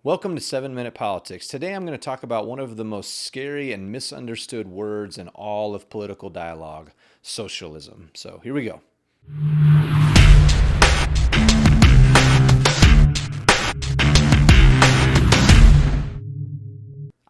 Welcome to 7 Minute Politics. Today I'm going to talk about one of the most scary and misunderstood words in all of political dialogue, socialism. So here we go.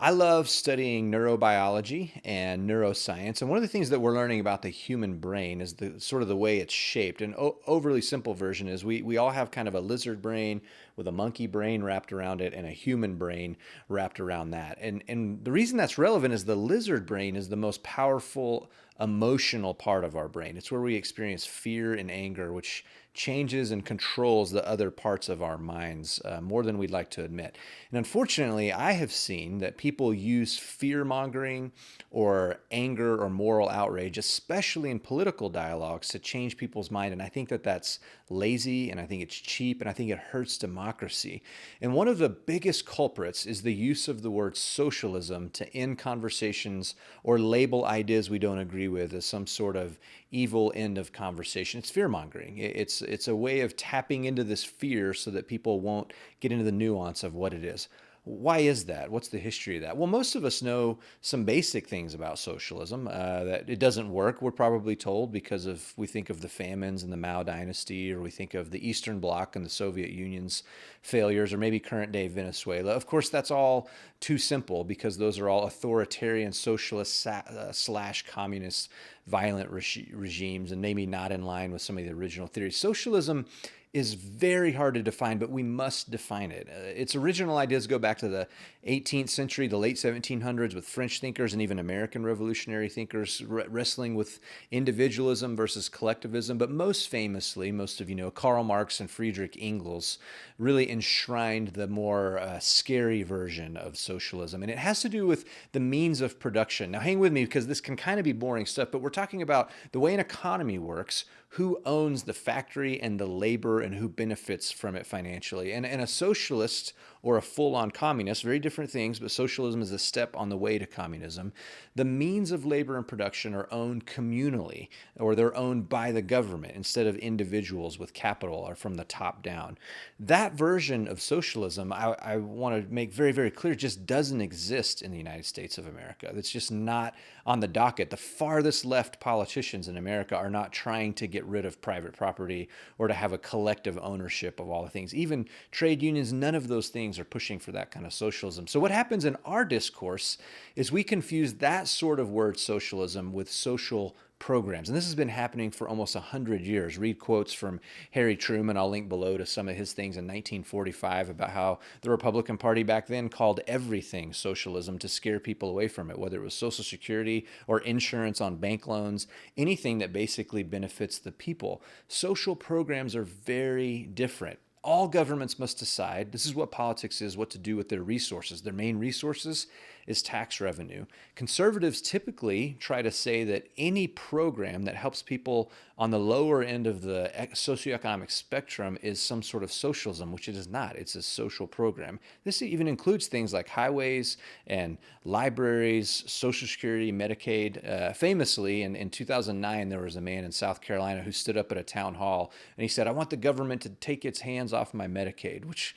I love studying neurobiology and neuroscience, and one of the things that we're learning about the human brain is the sort of the way it's shaped. An overly simple version is we all have kind of a lizard brain with a monkey brain wrapped around it and a human brain wrapped around that. And the reason that's relevant is the lizard brain is the most powerful emotional part of our brain. It's where we experience fear and anger, which changes and controls the other parts of our minds more than we'd like to admit. And unfortunately, I have seen that people use fear mongering or anger or moral outrage, especially in political dialogues, to change people's mind. And I think that that's lazy, and I think it's cheap, and I think it hurts democracy. And one of the biggest culprits is the use of the word socialism to end conversations or label ideas we don't agree with as some sort of evil end of conversation. It's fear mongering. It's a way of tapping into this fear so that people won't get into the nuance of what it is. Why is that? What's the history of that? Well, most of us know some basic things about socialism. That it doesn't work, we're probably told, because of we think of the famines and the Mao dynasty, or we think of the Eastern Bloc and the Soviet Union's failures, or maybe current day Venezuela. Of course, that's all too simple because those are all authoritarian socialist slash communist violent regimes and maybe not in line with some of the original theories. Socialism is very hard to define, but we must define it. Its original ideas go back to the 18th century, the late 1700s, with French thinkers and even American revolutionary thinkers wrestling with individualism versus collectivism. But most famously, most of you know, Karl Marx and Friedrich Engels really enshrined the more scary version of socialism. And it has to do with the means of production. Now, hang with me because this can kind of be boring stuff, but we're talking about the way an economy works, who owns the factory and the labor, and who benefits from it financially. And a socialist or a full-on communist, very different things, but socialism is a step on the way to communism. The means of labor and production are owned communally, or they're owned by the government instead of individuals with capital or from the top down. That version of socialism, I want to make very, very clear, just doesn't exist in the United States of America. That's just not on the docket. The farthest left politicians in America are not trying to get rid of private property or to have a collective ownership of all the things. Even trade unions, none of those things are pushing for that kind of socialism. So what happens in our discourse is we confuse that sort of word socialism with social programs. And this has been happening for almost 100 years. Read quotes from Harry Truman. I'll link below to some of his things in 1945 about how the Republican Party back then called everything socialism to scare people away from it, whether it was Social Security or insurance on bank loans, anything that basically benefits the people. Social programs are very different. All governments must decide, this is what politics is, what to do with their resources. Their main resources is tax revenue. Conservatives typically try to say that any program that helps people on the lower end of the socioeconomic spectrum is some sort of socialism, which it is not. It's a social program. This even includes things like highways and libraries, Social Security, Medicaid. Famously, in 2009, there was a man in South Carolina who stood up at a town hall and he said, "I want the government to take its hands off my Medicaid," which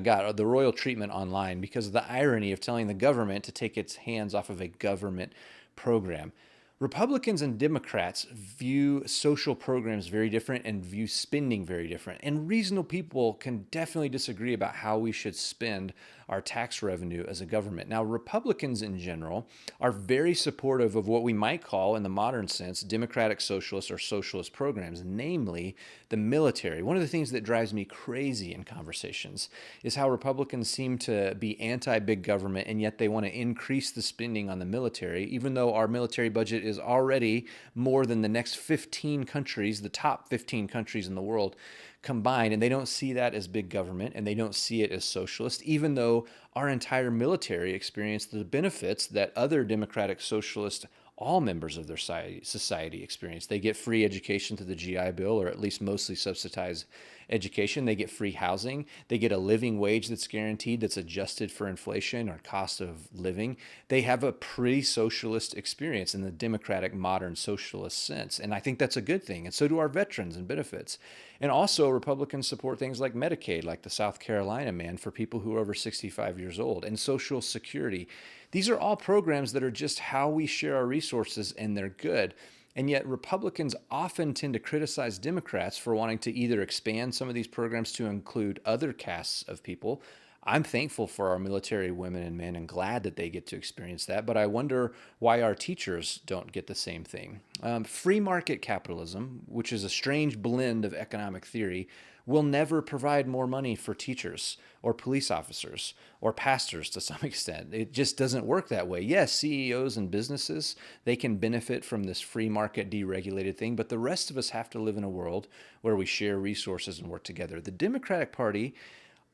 got the royal treatment online because of the irony of telling the government to take its hands off of a government program. Republicans and Democrats view social programs very different and view spending very different. And reasonable people can definitely disagree about how we should spend our tax revenue as a government. Now, Republicans in general are very supportive of what we might call, in the modern sense, democratic socialist or socialist programs, namely the military. One of the things that drives me crazy in conversations is how Republicans seem to be anti-big government, and yet they want to increase the spending on the military, even though our military budget is already more than the next 15 countries, the top 15 countries in the world combined, and they don't see that as big government, and they don't see it as socialist, even though our entire military experienced the benefits that other democratic socialist, all members of their society experience. They get free education through the GI Bill, or at least mostly subsidized education. They get free housing. They get a living wage that's guaranteed, that's adjusted for inflation or cost of living. They have a pretty socialist experience in the democratic modern socialist sense. And I think that's a good thing. And so do our veterans and benefits. And also, Republicans support things like Medicaid, like the South Carolina man for people who are over 65 years old, and Social Security. These are all programs that are just how we share our resources, and they're good. And yet, Republicans often tend to criticize Democrats for wanting to either expand some of these programs to include other castes of people. I'm thankful for our military women and men and glad that they get to experience that, but I wonder why our teachers don't get the same thing. Free market capitalism, which is a strange blend of economic theory, will never provide more money for teachers or police officers or pastors to some extent. It just doesn't work that way. Yes, CEOs and businesses, they can benefit from this free market deregulated thing, but the rest of us have to live in a world where we share resources and work together. The Democratic Party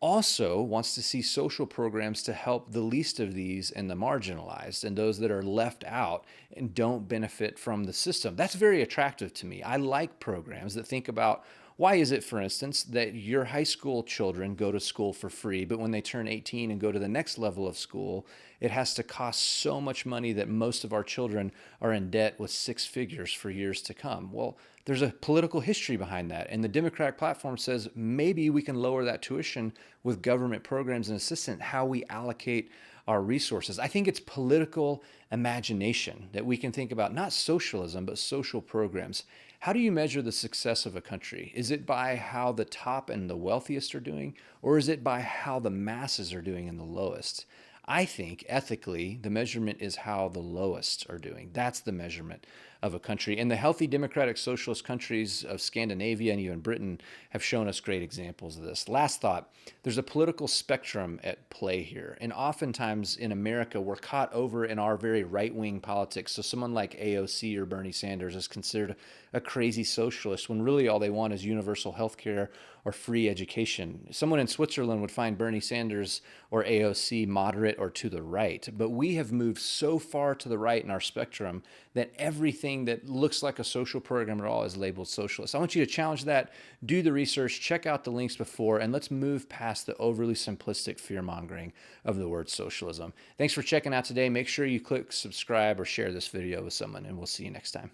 also wants to see social programs to help the least of these and the marginalized and those that are left out and don't benefit from the system. That's very attractive to me. I like programs that think about why is it, for instance, that your high school children go to school for free, but when they turn 18 and go to the next level of school, it has to cost so much money that most of our children are in debt with six figures for years to come. Well, there's a political history behind that. And the Democratic platform says maybe we can lower that tuition with government programs and assistance, how we allocate our resources. I think it's political imagination that we can think about, not socialism, but social programs. How do you measure the success of a country? Is it by how the top and the wealthiest are doing, or is it by how the masses are doing and the lowest? I think ethically, the measurement is how the lowest are doing. That's the measurement of a country. And the healthy democratic socialist countries of Scandinavia and even Britain have shown us great examples of this. Last thought, there's a political spectrum at play here. And oftentimes in America, we're caught over in our very right-wing politics. So someone like AOC or Bernie Sanders is considered a crazy socialist when really all they want is universal health care or free education. Someone in Switzerland would find Bernie Sanders or AOC moderate or to the right. But we have moved so far to the right in our spectrum that everything that looks like a social program at all is labeled socialist. I want you to challenge that, do the research, check out the links before, and let's move past the overly simplistic fear-mongering of the word socialism. Thanks for checking out today. Make sure you click subscribe or share this video with someone, and we'll see you next time.